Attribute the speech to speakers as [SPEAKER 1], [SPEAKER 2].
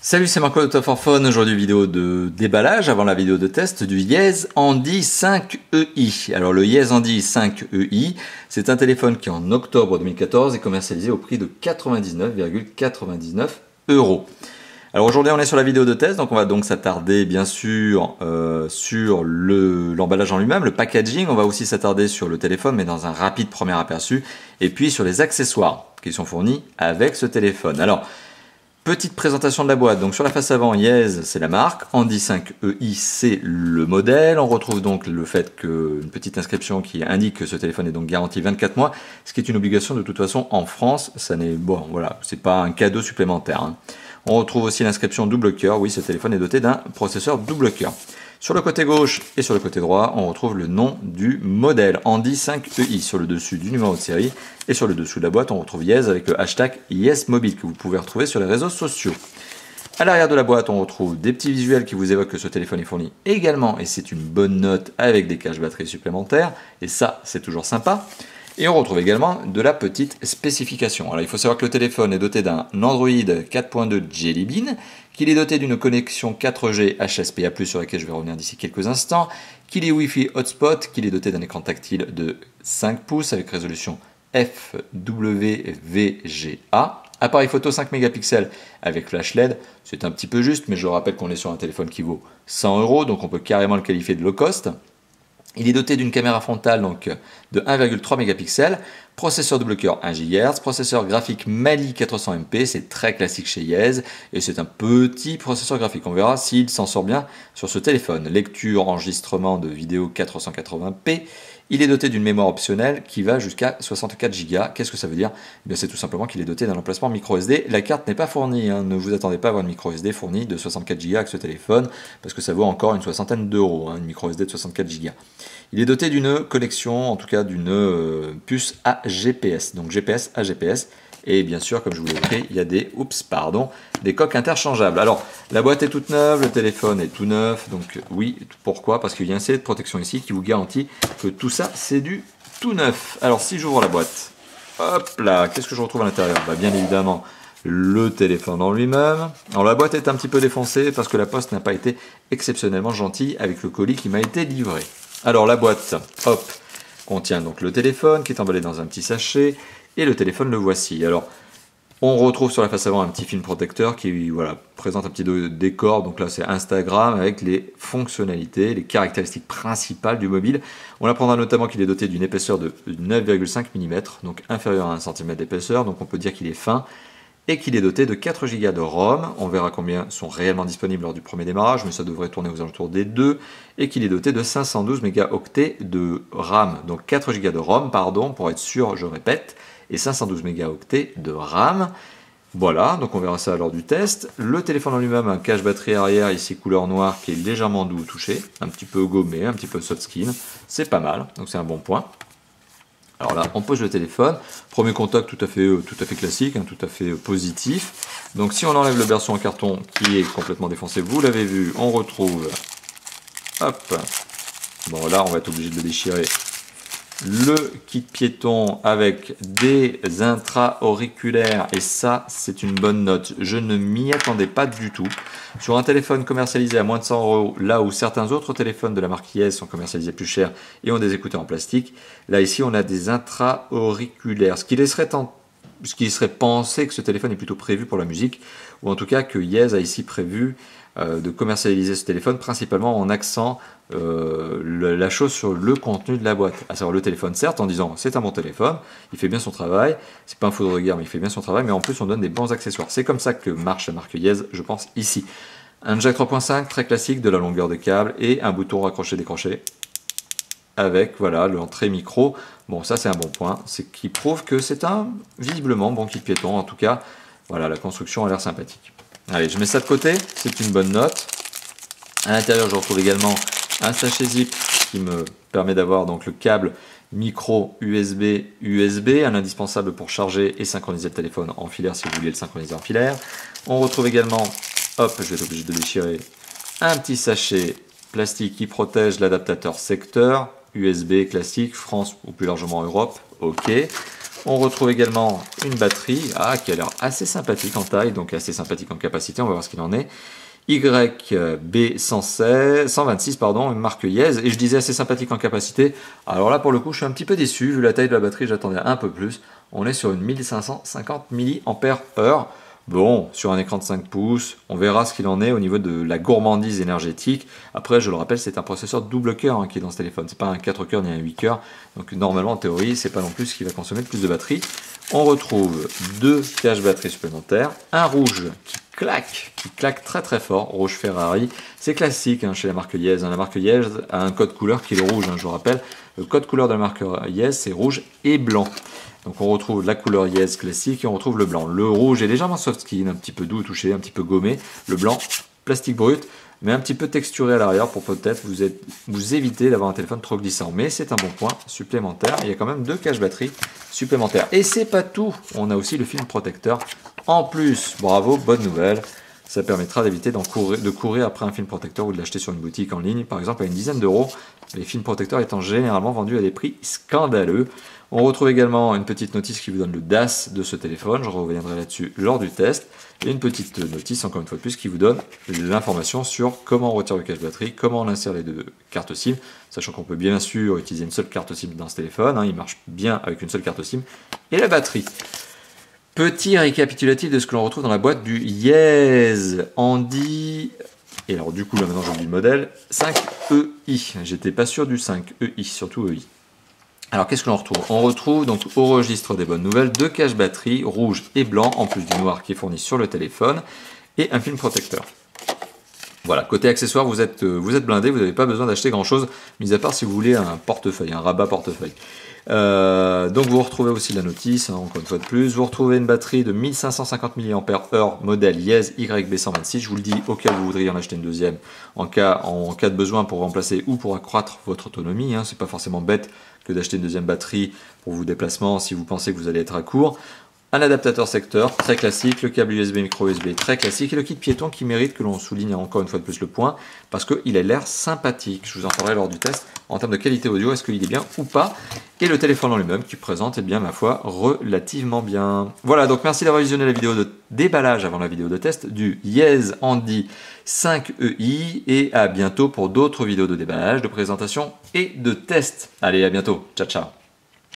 [SPEAKER 1] Salut, c'est Marco de Top for Phone. Aujourd'hui, vidéo de déballage avant la vidéo de test du YesHandy 5EI. Alors, le YesHandy 5EI, c'est un téléphone qui en octobre 2014 est commercialisé au prix de 99,99 €. Alors aujourd'hui on est sur la vidéo de test, donc on va donc s'attarder bien sûr sur l'emballage en lui-même, le packaging. On va aussi s'attarder sur le téléphone, mais dans un rapide premier aperçu, et puis sur les accessoires qui sont fournis avec ce téléphone. Alors, petite présentation de la boîte. Donc sur la face avant, Yes, c'est la marque. Handy 5EI, c'est le modèle. On retrouve donc le fait qu'une petite inscription qui indique que ce téléphone est donc garanti 24 mois, ce qui est une obligation de toute façon en France. Ça n'est bon, voilà, c'est pas un cadeau supplémentaire, hein. On retrouve aussi l'inscription double cœur. Oui, ce téléphone est doté d'un processeur double cœur. Sur le côté gauche et sur le côté droit, on retrouve le nom du modèle, Handy 5EI, sur le dessus du numéro de série. Et sur le dessous de la boîte, on retrouve Yes avec le hashtag YesMobile que vous pouvez retrouver sur les réseaux sociaux. À l'arrière de la boîte, on retrouve des petits visuels qui vous évoquent que ce téléphone est fourni également, et c'est une bonne note, avec des caches batterie supplémentaires. Et ça, c'est toujours sympa. Et on retrouve également de la petite spécification. Alors il faut savoir que le téléphone est doté d'un Android 4.2 Jelly Bean, qu'il est doté d'une connexion 4G HSPA+, sur laquelle je vais revenir d'ici quelques instants, qu'il est Wi-Fi hotspot, qu'il est doté d'un écran tactile de 5 pouces avec résolution FWVGA, appareil photo 5 mégapixels avec flash LED, c'est un petit peu juste, mais je rappelle qu'on est sur un téléphone qui vaut 100 €, donc on peut carrément le qualifier de low cost. Il est doté d'une caméra frontale donc de 1,3 mégapixels, processeur double cœur 1 GHz, processeur graphique Mali 400MP, c'est très classique chez Yes, et c'est un petit processeur graphique. On verra s'il s'en sort bien sur ce téléphone. Lecture, enregistrement de vidéo 480p. Il est doté d'une mémoire optionnelle qui va jusqu'à 64 Go. Qu'est-ce que ça veut dire? Eh bien, c'est tout simplement qu'il est doté d'un emplacement micro SD. La carte n'est pas fournie, hein. Ne vous attendez pas à avoir une micro SD fournie de 64 Go avec ce téléphone, parce que ça vaut encore une soixantaine d'euros, hein, une micro SD de 64 Go. Il est doté d'une connexion, en tout cas d'une puce AGPS, donc GPS à GPS. Et bien sûr, comme je vous l'ai écrit, il y a des coques interchangeables. Alors, la boîte est toute neuve, le téléphone est tout neuf. Donc oui, pourquoi? Parce qu'il y a un CD de protection ici qui vous garantit que tout ça, c'est du tout neuf. Alors, si j'ouvre la boîte, hop là, qu'est-ce que je retrouve à l'intérieur? Bah, bien évidemment, le téléphone en lui-même. Alors, la boîte est un petit peu défoncée parce que la poste n'a pas été exceptionnellement gentille avec le colis qui m'a été livré. Alors, la boîte, hop, contient donc le téléphone qui est emballé dans un petit sachet. Et le téléphone, le voici. Alors, on retrouve sur la face avant un petit film protecteur qui présente un petit décor. Donc là, c'est Instagram avec les fonctionnalités, les caractéristiques principales du mobile. On apprendra notamment qu'il est doté d'une épaisseur de 9,5 mm, donc inférieure à 1 cm d'épaisseur. Donc on peut dire qu'il est fin. Et qu'il est doté de 4 Go de ROM. On verra combien sont réellement disponibles lors du premier démarrage, mais ça devrait tourner aux alentours des 2. Et qu'il est doté de 512 mégaoctets de RAM. Donc 4 Go de ROM, pardon, pour être sûr, je répète. Et 512 mégaoctets de RAM. Voilà, donc on verra ça lors du test. Le téléphone en lui-même a un cache batterie arrière, ici couleur noire, qui est légèrement doux au toucher. Un petit peu gommé, un petit peu soft skin. C'est pas mal, donc c'est un bon point. Alors là, on pose le téléphone. Premier contact tout à fait classique, hein, tout à fait positif. Donc si on enlève le berceau en carton qui est complètement défoncé, vous l'avez vu, on retrouve... Hop. Bon là, on va être obligé de le déchirer. Le kit piéton avec des intra-auriculaires, et ça c'est une bonne note, je ne m'y attendais pas du tout. Sur un téléphone commercialisé à moins de 100 €, là où certains autres téléphones de la marque Yes sont commercialisés plus cher et ont des écouteurs en plastique, là ici on a des intra-auriculaires, ce qui laisserait penser que ce téléphone est plutôt prévu pour la musique, ou en tout cas que Yes a ici prévu de commercialiser ce téléphone principalement en axant la chose sur le contenu de la boîte, à savoir le téléphone, certes, en disant c'est un bon téléphone, il fait bien son travail, c'est pas un foudre de guerre mais il fait bien son travail, mais en plus on donne des bons accessoires. C'est comme ça que marche la marque Yes, je pense, ici. Un jack 3.5 très classique, de la longueur de câble et un bouton raccroché-décroché avec voilà l'entrée micro. Bon, ça c'est un bon point, c'est qui prouve que c'est un visiblement bon kit piéton. En tout cas, voilà, la construction a l'air sympathique. Allez, je mets ça de côté, c'est une bonne note. À l'intérieur, je retrouve également un sachet zip qui me permet d'avoir donc le câble micro USB, un indispensable pour charger et synchroniser le téléphone en filaire si vous voulez le synchroniser en filaire. On retrouve également, hop, je vais être obligé de déchirer, un petit sachet plastique qui protège l'adaptateur secteur, USB classique, France ou plus largement Europe, ok. On retrouve également une batterie qui a l'air assez sympathique en taille, donc assez sympathique en capacité, on va voir ce qu'il en est. YB126, une marque Yes, et je disais assez sympathique en capacité. Alors là, pour le coup, je suis un petit peu déçu, vu la taille de la batterie, j'attendais un peu plus. On est sur une 1550 mAh. Bon, sur un écran de 5 pouces, on verra ce qu'il en est au niveau de la gourmandise énergétique. Après, je le rappelle, c'est un processeur double cœur qui est dans ce téléphone. C'est pas un 4 cœurs ni un 8 cœurs. Donc normalement, en théorie, c'est pas non plus ce qui va consommer le plus de batterie. On retrouve 2 caches batterie supplémentaires, un rouge qui claque très très fort, rouge Ferrari. C'est classique chez la marque Yes. La marque Yes a un code couleur qui est le rouge, je vous rappelle. Le code couleur de la marque Yes, c'est rouge et blanc. Donc on retrouve la couleur Yes classique et on retrouve le blanc. Le rouge est légèrement soft skin, un petit peu doux au toucher, un petit peu gommé. Le blanc, plastique brut, mais un petit peu texturé à l'arrière pour peut-être vous éviter d'avoir un téléphone trop glissant. Mais c'est un bon point supplémentaire. Il y a quand même 2 caches batterie supplémentaires. Et c'est pas tout, on a aussi le film protecteur. En plus, bravo, bonne nouvelle. Ça permettra d'éviter de courir après un film protecteur ou de l'acheter sur une boutique en ligne, par exemple à une dizaine d'euros. Les films protecteurs étant généralement vendus à des prix scandaleux. On retrouve également une petite notice qui vous donne le DAS de ce téléphone. Je reviendrai là-dessus lors du test. Et une petite notice, encore une fois de plus, qui vous donne l'information sur comment on retire le cache batterie, comment on insère les 2 cartes SIM, sachant qu'on peut bien sûr utiliser une seule carte SIM dans ce téléphone. Il marche bien avec une seule carte SIM. Et la batterie. Petit récapitulatif de ce que l'on retrouve dans la boîte du Yes Handy. Et alors du coup là maintenant j'ai oublié le modèle. 5EI. J'étais pas sûr du 5EI, surtout EI. Alors qu'est-ce que l'on retrouve? On retrouve donc au registre des bonnes nouvelles 2 caches batterie rouge et blanc en plus du noir qui est fourni sur le téléphone et un film protecteur. Voilà, côté accessoires, vous êtes blindé, vous n'avez pas besoin d'acheter grand chose, mis à part si vous voulez un portefeuille, un rabat portefeuille. Donc vous retrouvez aussi la notice, encore une fois de plus. Vous retrouvez une batterie de 1550 mAh modèle Yes YB126. Je vous le dis au cas où vous voudriez en acheter une deuxième en cas de besoin pour remplacer ou pour accroître votre autonomie. C'est pas forcément bête que d'acheter une deuxième batterie pour vos déplacements si vous pensez que vous allez être à court. Un adaptateur secteur très classique, le câble USB micro USB très classique et le kit piéton qui mérite que l'on souligne encore une fois de plus le point parce qu'il a l'air sympathique. Je vous en parlerai lors du test en termes de qualité audio, est-ce qu'il est bien ou pas. Et le téléphone en lui-même qui présente bien ma foi relativement bien. Voilà, donc merci d'avoir visionné la vidéo de déballage avant la vidéo de test du Yes Handy 5EI et à bientôt pour d'autres vidéos de déballage, de présentation et de test. Allez, à bientôt. Ciao, ciao.